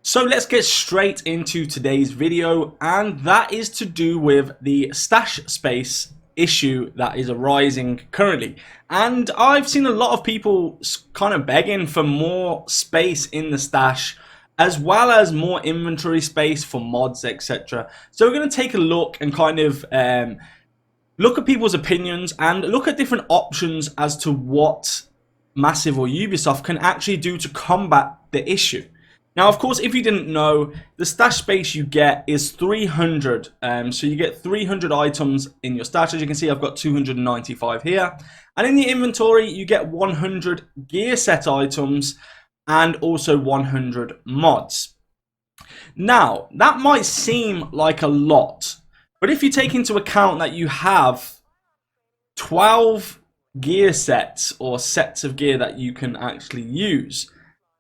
So let's get straight into today's video, and that is to do with the stash space issue that is arising currently. And I've seen a lot of people kind of begging for more space in the stash, as well as more inventory space for mods, etc. So we're going to take a look and kind of look at people's opinions and look at different options as to what Massive or Ubisoft can actually do to combat the issue. Now, of course, if you didn't know, the stash space you get is 300. So you get 300 items in your stash. As you can see, I've got 295 here. And in the inventory, you get 100 gear set items and also 100 mods. Now, that might seem like a lot, but if you take into account that you have 12 gear sets or sets of gear that you can actually use,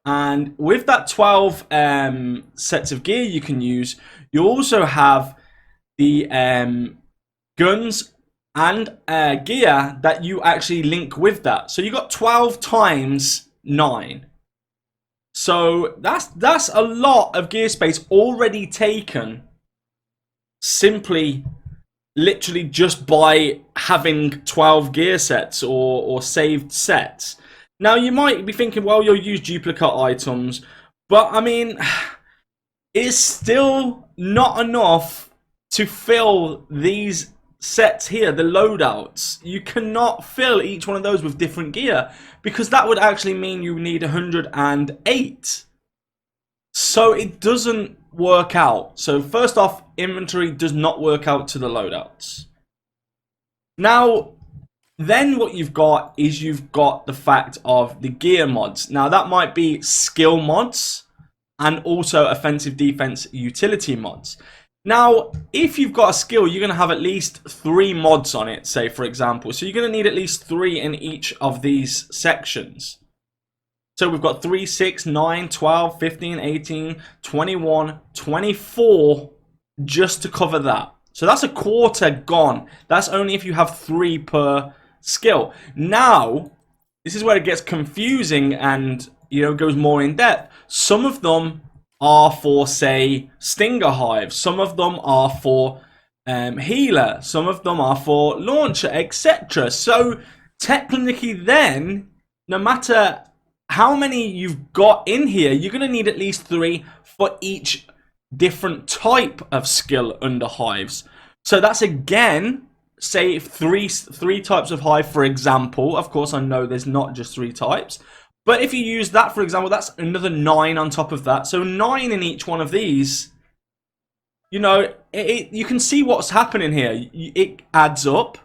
and with that 12 sets of gear you can use, you also have the guns and gear that you actually link with that. So you got 12 times 9. So that's a lot of gear space already taken, simply literally just by having 12 gear sets or saved sets. Now, you might be thinking, well, you'll use duplicate items, but I mean, it's still not enough to fill these sets here, the loadouts. You cannot fill each one of those with different gear, because that would actually mean you need 108. So it doesn't work out. So first off, inventory does not work out to the loadouts. Now, then what you've got is you've got the fact of the gear mods. Now, that might be skill mods and also offensive defense utility mods. Now, if you've got a skill, you're going to have at least 3 mods on it, say, for example. So you're going to need at least 3 in each of these sections. So we've got 3, 6, 9, 12, 15, 18, 21, 24 just to cover that. So that's a quarter gone. That's only if you have 3 per skill. Now, this is where it gets confusing and, you know, goes more in depth. Some of them are for, say, stinger hive. Some of them are for healer. Some of them are for launcher, etc. So technically then, no matter how many you've got in here, you're going to need at least 3 for each different type of skill under hives. So that's again, say three types of hive, for example. Of course, I know there's not just 3 types, but if you use that, for example, that's another 9 on top of that. So 9 in each one of these. You know, you can see what's happening here. It adds up.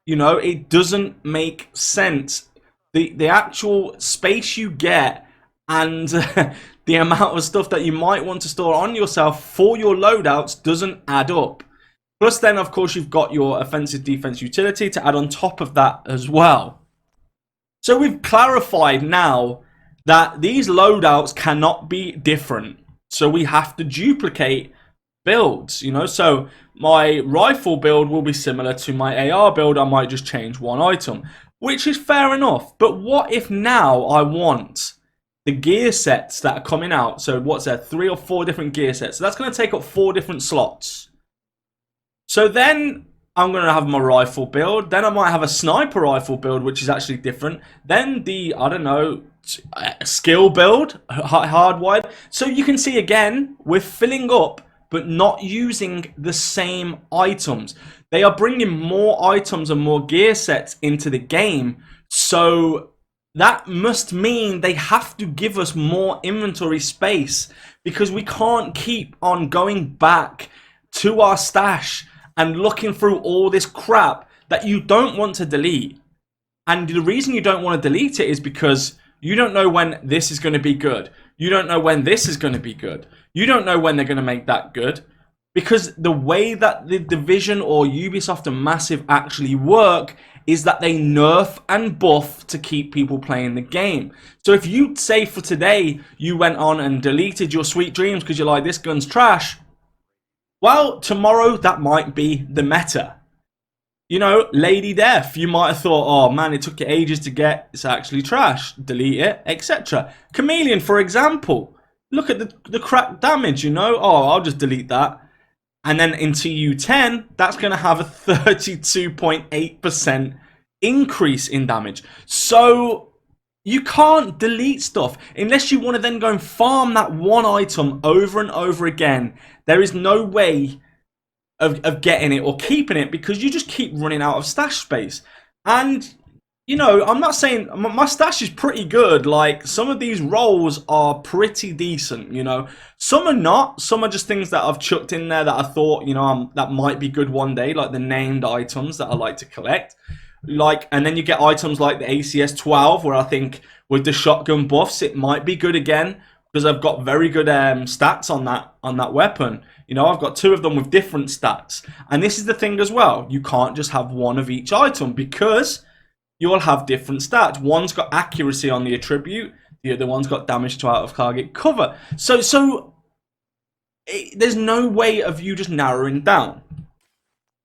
You know, it doesn't make sense. The actual space you get and the amount of stuff that you might want to store on yourself for your loadouts doesn't add up. Plus then, of course, you've got your offensive defense utility to add on top of that as well. So we've clarified now that these loadouts cannot be different. So we have to duplicate builds, you know. So my rifle build will be similar to my AR build. I might just change one item, which is fair enough. But what if now I want the gear sets that are coming out? So what's there, 3 or 4 different gear sets. So that's going to take up 4 different slots. So then I'm going to have my rifle build. Then I might have a sniper rifle build, which is actually different. Then the, I don't know, skill build, hardwired. So you can see again, we're filling up, but not using the same items. They are bringing more items and more gear sets into the game. So that must mean they have to give us more inventory space, because we can't keep on going back to our stash and looking through all this crap that you don't want to delete. And the reason you don't want to delete it is because you don't know when this is going to be good. You don't know when this is going to be good. You don't know when they're going to make that good. Because the way that the Division or Ubisoft and Massive actually work is that they nerf and buff to keep people playing the game. So if you say for today, you went on and deleted your Sweet Dreams because you're like, this gun's trash, well, tomorrow that might be the meta. You know, Lady Death, you might have thought, oh man, it took you ages to get, it's actually trash, delete it, etc. Chameleon, for example, Look at the crack damage, you know. Oh, I'll just delete that. And then into U10, that's going to have a 32.8% increase in damage. So you can't delete stuff unless you want to then go and farm that one item over and over again. There is no way of getting it or keeping it because you just keep running out of stash space. And you know, I'm not saying my stash is pretty good. Like, some of these rolls are pretty decent, you know. Some are not. Some are just things that I've chucked in there that I thought, you know, that might be good one day, like the named items that I like to collect. Like, and then you get items like the ACS 12, where I think with the shotgun buffs, it might be good again because I've got very good stats on that weapon. You know, I've got two of them with different stats. And this is the thing as well. You can't just have one of each item because you'll have different stats. One's got accuracy on the attribute, the other one's got damage to out of target cover. So there's no way of you just narrowing down.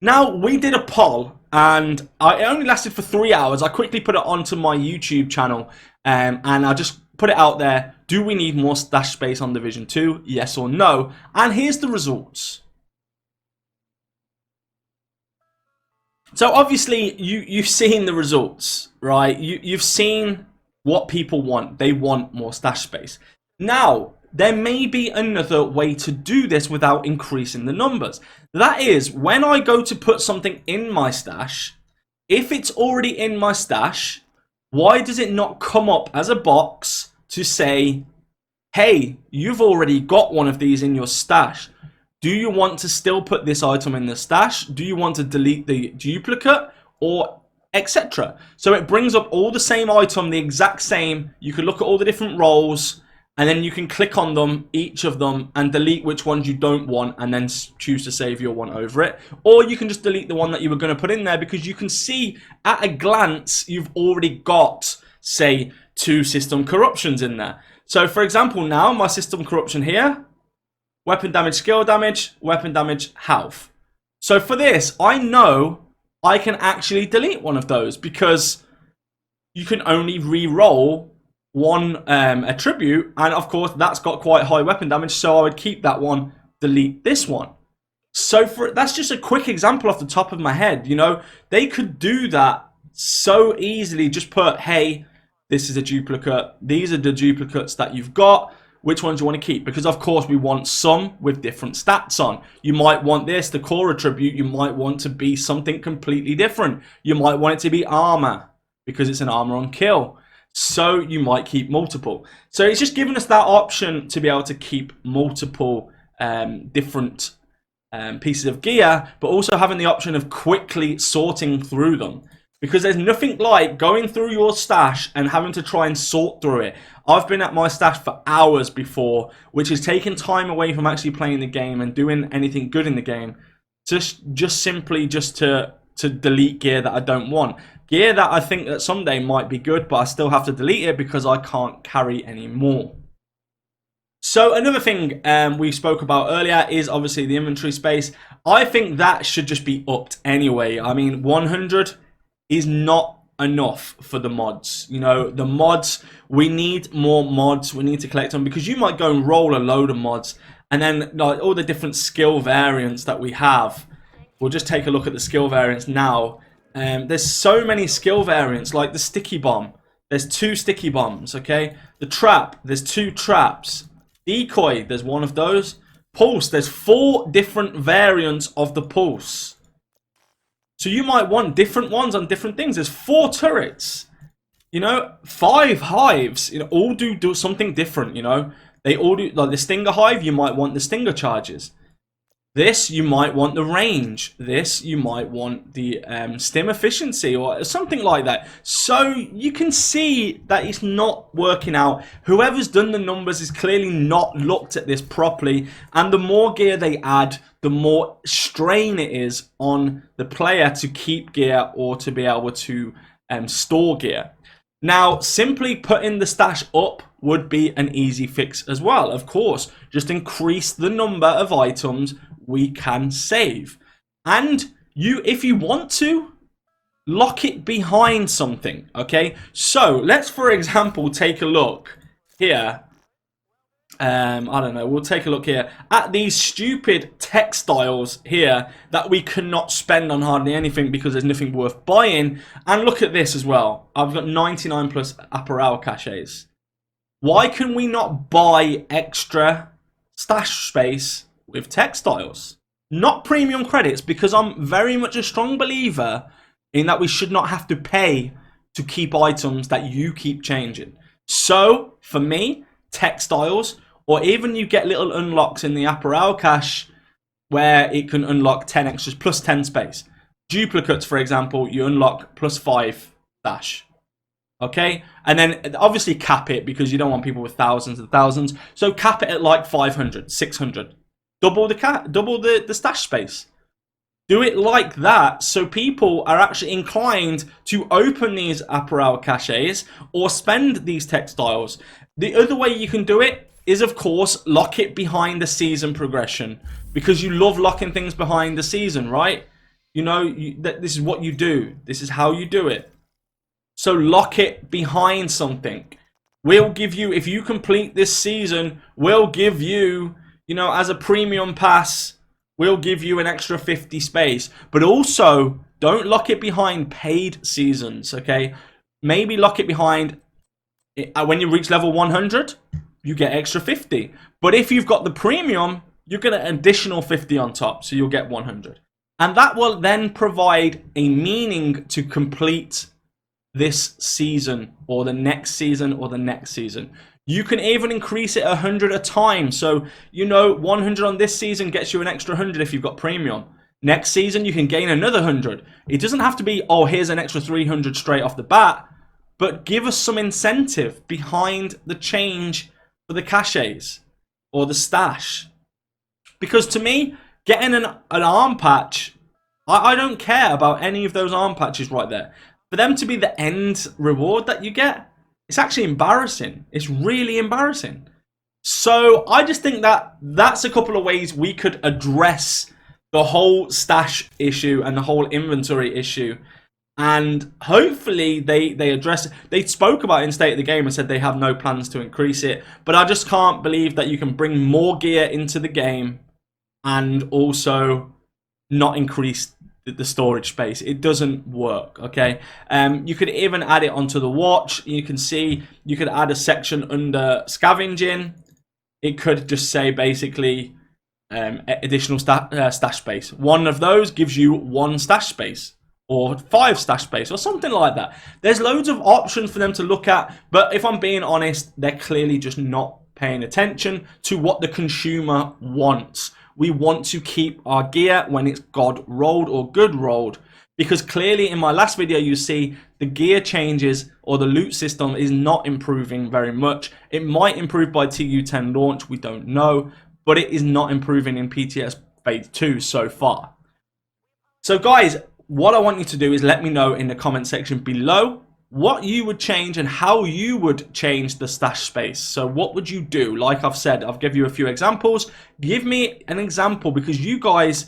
Now, we did a poll, and it only lasted for 3 hours. I quickly put it onto my YouTube channel, and I just put it out there. Do we need more stash space on Division 2? Yes or no? And here's the results. So obviously you've seen the results, right? You've seen what people want. They want more stash space. Now, there may be another way to do this without increasing the numbers. That is, when I go to put something in my stash, if it's already in my stash, why does it not come up as a box to say, hey, you've already got one of these in your stash? Do you want to still put this item in the stash? Do you want to delete the duplicate? Or etc. So it brings up all the same item, the exact same. You can look at all the different roles, and then you can click on them, each of them, and delete which ones you don't want, and then choose to save your one over it. Or you can just delete the one that you were going to put in there, because you can see at a glance you've already got, say, 2 system corruptions in there. So for example, now my system corruption here, weapon damage, skill damage, weapon damage, health. So for this, I know I can actually delete one of those, because you can only re-roll one attribute, and of course that's got quite high weapon damage, so I would keep that one, delete this one. So that's just a quick example off the top of my head. You know, they could do that so easily. Just put, hey, this is a duplicate, these are the duplicates that you've got, which ones you want to keep? Because of course we want some with different stats on. You might want this, the core attribute, you might want to be something completely different. You might want it to be armor, because it's an armor on kill. So you might keep multiple. So it's just giving us that option to be able to keep multiple different pieces of gear, but also having the option of quickly sorting through them. Because there's nothing like going through your stash and having to try and sort through it. I've been at my stash for hours before, which has taken time away from actually playing the game and doing anything good in the game. Just simply to delete gear that I don't want. Gear that I think that someday might be good, but I still have to delete it because I can't carry any more. So another thing we spoke about earlier is obviously the inventory space. I think that should just be upped anyway. I mean, 100 is not enough for the mods. You know, the mods, we need more mods. We need to collect them, because you might go and roll a load of mods, and then like all the different skill variants that we have. We'll just take a look at the skill variants now. There's so many skill variants, like the sticky bomb. There's 2 sticky bombs, okay? The trap, there's 2 traps. Decoy, there's 1 of those. Pulse, there's 4 different variants of the pulse. So you might want different ones on different things. There's 4 turrets, you know, 5 hives, you know, all do something different, you know. They all do, like the stinger hive, you might want the stinger charges. This, you might want the range. This, you might want the stim efficiency or something like that. So you can see that it's not working out. Whoever's done the numbers has clearly not looked at this properly. And the more gear they add, the more strain it is on the player to keep gear or to be able to store gear. Now, simply putting the stash up would be an easy fix as well. Of course, just increase the number of items we can save. And if you want to, lock it behind something, okay? So let's, for example, take a look here I don't know, we'll take a look here at these stupid textiles here that we cannot spend on hardly anything because there's nothing worth buying. And look at this as well. I've got 99 plus apparel caches. Why can we not buy extra stash space with textiles? Not premium credits, because I'm very much a strong believer in that we should not have to pay to keep items that you keep changing. So for me, textiles, or even you get little unlocks in the apparel cache where it can unlock 10 extras plus 10 space. Duplicates, for example, you unlock plus 5 stash. Okay, and then obviously cap it, because you don't want people with thousands and thousands. So cap it at like 500, 600. Double the stash space. Do it like that, so people are actually inclined to open these apparel caches or spend these textiles. The other way you can do it is, of course, lock it behind the season progression, because you love locking things behind the season, right? You know, this is what you do. This is how you do it. So lock it behind something. We'll give you, if you complete this season, we'll give you, you know, as a premium pass, we'll give you an extra 50 space. But also, don't lock it behind paid seasons, okay? Maybe lock it behind, when you reach level 100, you get extra 50. But if you've got the premium, you get an additional 50 on top, so you'll get 100. And that will then provide a meaning to complete this season, or the next season, or the next season. You can even increase it 100 a time. So, you know, 100 on this season gets you an extra 100 if you've got premium. Next season, you can gain another 100. It doesn't have to be, oh, here's an extra 300 straight off the bat. But give us some incentive behind the change for the caches or the stash. Because to me, getting an arm patch, I don't care about any of those arm patches right there. For them to be the end reward that you get, it's actually embarrassing. It's really embarrassing. So I just think that that's a couple of ways we could address the whole stash issue and the whole inventory issue. And hopefully they address it. They spoke about it in State of the Game and said they have no plans to increase it. But I just can't believe that you can bring more gear into the game and also not increase the storage space. It doesn't work, okay? You could even add it onto the watch. You can see you could add a section under scavenging. It could just say basically additional stash space. One of those gives you 1 stash space or 5 stash space or something like that. There's loads of options for them to look at, but if I'm being honest, they're clearly just not paying attention to what the consumer wants. We want to keep our gear when it's God rolled or good rolled, because clearly in my last video you see the gear changes or the loot system is not improving very much. It might improve by TU10 launch, we don't know, but it is not improving in PTS Phase 2 so far. So guys, what I want you to do is let me know in the comment section below what you would change and how you would change the stash space. So what would you do? Like I've said, I've given you a few examples. Give me an example, because you guys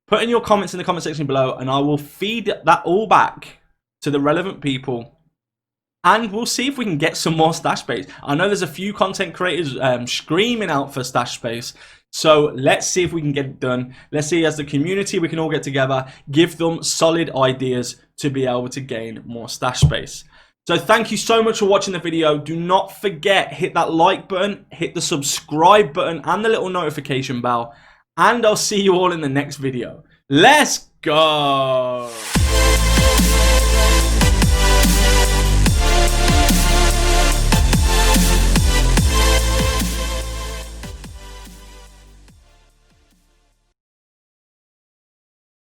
put in your comments in the comment section below and I will feed that all back to the relevant people. And we'll see if we can get some more stash space. I know there's a few content creators screaming out for stash space. So let's see if we can get it done. Let's see, as the community, we can all get together, give them solid ideas to be able to gain more stash space. So thank you so much for watching the video. Do not forget, hit that like button, hit the subscribe button and the little notification bell. And I'll see you all in the next video. Let's go!